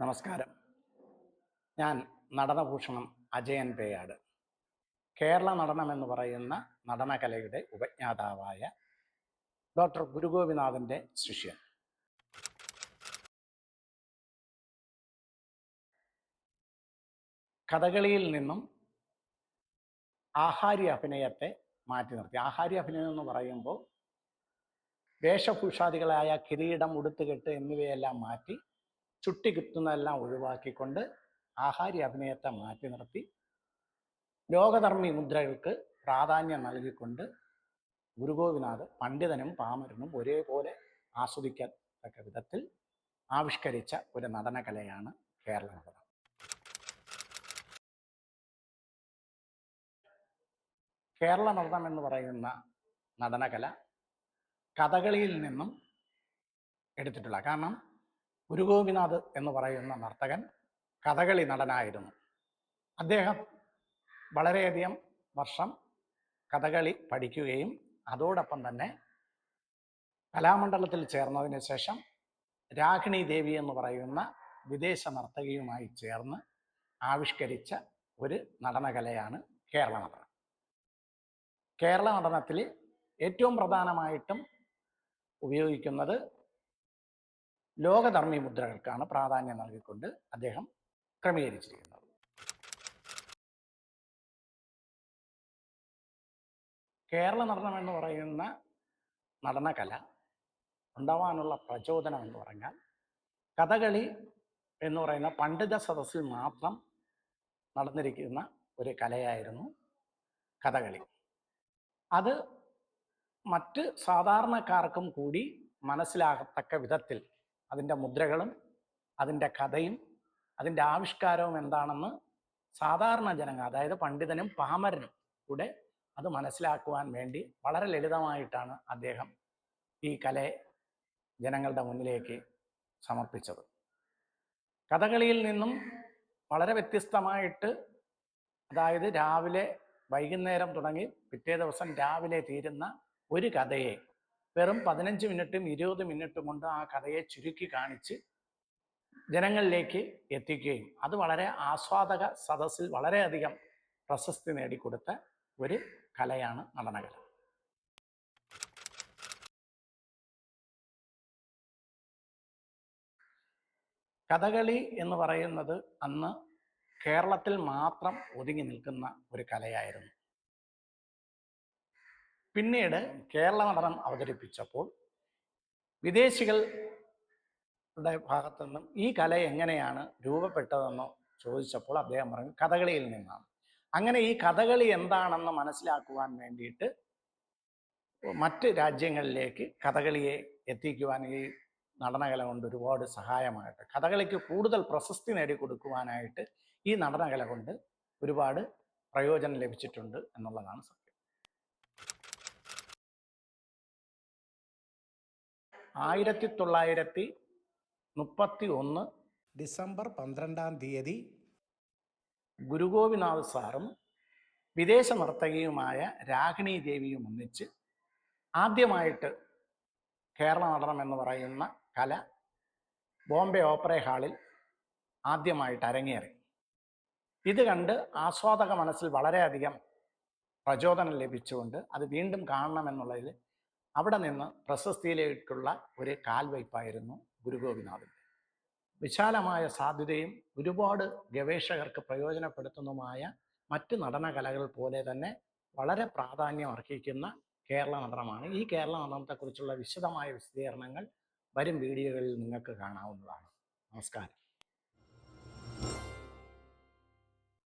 നമസ്കാരം. ഞാൻ നടനഭൂഷണം അജയൻ പേയാട്. കേരള നടനം എന്ന് പറയുന്ന നടനകലയുടെ ഉപജ്ഞാതാവായ ഡോക്ടർ ഗുരുഗോപിനാഥിൻ്റെ ശിഷ്യൻ. കഥകളിയിൽ നിന്നും ആഹാര്യ അഭിനയത്തെ മാറ്റി നിർത്തി. ആഹാര്യ അഭിനയം എന്ന് പറയുമ്പോൾ വേഷഭൂഷാദികളായ കിരീടം, ഉടുത്തുകെട്ട് എന്നിവയെല്ലാം മാറ്റി ചുട്ടി കുത്തുന്നതെല്ലാം ഒഴിവാക്കിക്കൊണ്ട് ആഹാര്യ അഭിനയത്തെ മാറ്റി നിർത്തി ലോകധർമ്മി മുദ്രകൾക്ക് പ്രാധാന്യം നൽകിക്കൊണ്ട് ഗുരുഗോപിനാഥ് പണ്ഡിതനും പാമരനും ഒരേപോലെ ആസ്വദിക്കത്തക്ക വിധത്തിൽ ആവിഷ്കരിച്ച ഒരു നടനകലയാണ് കേരള നടനം. കേരള നടനം എന്ന് പറയുന്ന നടനകല കഥകളിയിൽ നിന്നും എടുത്തിട്ടുള്ള, കാരണം ഗുരുഗോപിനാഥ് എന്ന് പറയുന്ന നർത്തകൻ കഥകളി നടനായിരുന്നു. അദ്ദേഹം വളരെയധികം വർഷം കഥകളി പഠിക്കുകയും അതോടൊപ്പം തന്നെ കലാമണ്ഡലത്തിൽ ചേർന്നതിന് ശേഷം രാഗിണി ദേവി എന്ന് പറയുന്ന വിദേശ നർത്തകിയുമായി ചേർന്ന് ആവിഷ്കരിച്ച ഒരു നടനകലയാണ് കേരള നടനം. കേരള നടനത്തിൽ ഏറ്റവും പ്രധാനമായിട്ടും ഉപയോഗിക്കുന്നത് ലോകധർമ്മി മുദ്രകൾക്കാണ് പ്രാധാന്യം നൽകിക്കൊണ്ട് അദ്ദേഹം ക്രമീകരിച്ചിരിക്കുന്നത്. കേരള നടനം എന്ന് പറയുന്ന നടനകല ഉണ്ടാവാനുള്ള പ്രചോദനം എന്ന് പറഞ്ഞാൽ കഥകളി എന്ന് പറയുന്ന പണ്ഡിത സദസ്സിൽ മാത്രം നടന്നിരിക്കുന്ന ഒരു കലയായിരുന്നു കഥകളി. അത് മറ്റ് സാധാരണക്കാർക്കും കൂടി മനസ്സിലാകത്തക്ക വിധത്തിൽ അതിൻ്റെ മുദ്രകളും അതിൻ്റെ കഥയും അതിൻ്റെ ആവിഷ്കാരവും എന്താണെന്ന് സാധാരണ ജനങ്ങൾ, അതായത് പണ്ഡിതനും പാമരനും കൂടെ അത് മനസ്സിലാക്കുവാൻ വേണ്ടി വളരെ ലളിതമായിട്ടാണ് അദ്ദേഹം ഈ കലയെ ജനങ്ങളുടെ മുന്നിലേക്ക് സമർപ്പിച്ചത്. കഥകളിയിൽ നിന്നും വളരെ വ്യത്യസ്തമായിട്ട്, അതായത് രാവിലെ വൈകുന്നേരം തുടങ്ങി പിറ്റേ ദിവസം രാവിലെ തീരുന്ന ഒരു കഥയെ വെറും 15 മിനിറ്റും 20 മിനിറ്റും കൊണ്ട് ആ കഥയെ ചുരുക്കി കാണിച്ച് ജനങ്ങളിലേക്ക് എത്തിക്കുകയും അത് വളരെ ആസ്വാദക സദസ്സിൽ വളരെയധികം പ്രശസ്തി നേടിക്കൊടുത്ത ഒരു കലയാണ് നടനകല. കഥകളി എന്ന് പറയുന്നത് അന്ന് കേരളത്തിൽ മാത്രം ഒതുങ്ങി നിൽക്കുന്ന ഒരു കലയായിരുന്നു. പിന്നീട് കേരള നടനം അവതരിപ്പിച്ചപ്പോൾ വിദേശികളുടെ ഭാഗത്തു നിന്നും ഈ കല എങ്ങനെയാണ് രൂപപ്പെട്ടതെന്നോ ചോദിച്ചപ്പോൾ അദ്ദേഹം പറഞ്ഞു കഥകളിയിൽ നിന്നാണ്. അങ്ങനെ ഈ കഥകളി എന്താണെന്ന് മനസ്സിലാക്കുവാൻ വേണ്ടിയിട്ട് മറ്റ് രാജ്യങ്ങളിലേക്ക് കഥകളിയെ എത്തിക്കുവാൻ ഈ നടനകല കൊണ്ട് ഒരുപാട് സഹായമായിട്ട്, കഥകളിക്ക് കൂടുതൽ പ്രശസ്തി നേടിക്കൊടുക്കുവാനായിട്ട് ഈ നടനകല കൊണ്ട് ഒരുപാട് പ്രയോജനം ലഭിച്ചിട്ടുണ്ട് എന്നുള്ളതാണ് സത്യം. 1931 ഡിസംബർ 12 ഗുരുഗോപിനാഥ് സാറും വിദേശ നർത്തകിയുമായ രാഗിണി ദേവിയും ഒന്നിച്ച് ആദ്യമായിട്ട് കേരള നടനം എന്ന് പറയുന്ന കല ബോംബെ ഓപ്പറ ഹാളിൽ ആദ്യമായിട്ട് അരങ്ങേറി. ഇത് കണ്ട് ആസ്വാദക മനസ്സിൽ വളരെയധികം പ്രചോദനം ലഭിച്ചുകൊണ്ട് അത് വീണ്ടും കാണണമെന്നുള്ളതിൽ അവിടെ നിന്ന് പ്രശസ്തിയിലേക്കുള്ള ഒരു കാൽവയ്പായിരുന്നു ഗുരുഗോപിനാഥിൻ്റെ. വിശാലമായ സാധ്യതയും ഒരുപാട് ഗവേഷകർക്ക് പ്രയോജനപ്പെടുത്തുന്നതുമായ മറ്റ് നടനകലകൾ പോലെ തന്നെ വളരെ പ്രാധാന്യം അർഹിക്കുന്ന കേരള നടനമാണ്. ഈ കേരള നടനത്തെക്കുറിച്ചുള്ള വിശദമായ വിശദീകരണങ്ങൾ വരും വീഡിയോകളിൽ നിങ്ങൾക്ക് കാണാവുന്നതാണ്. നമസ്കാരം.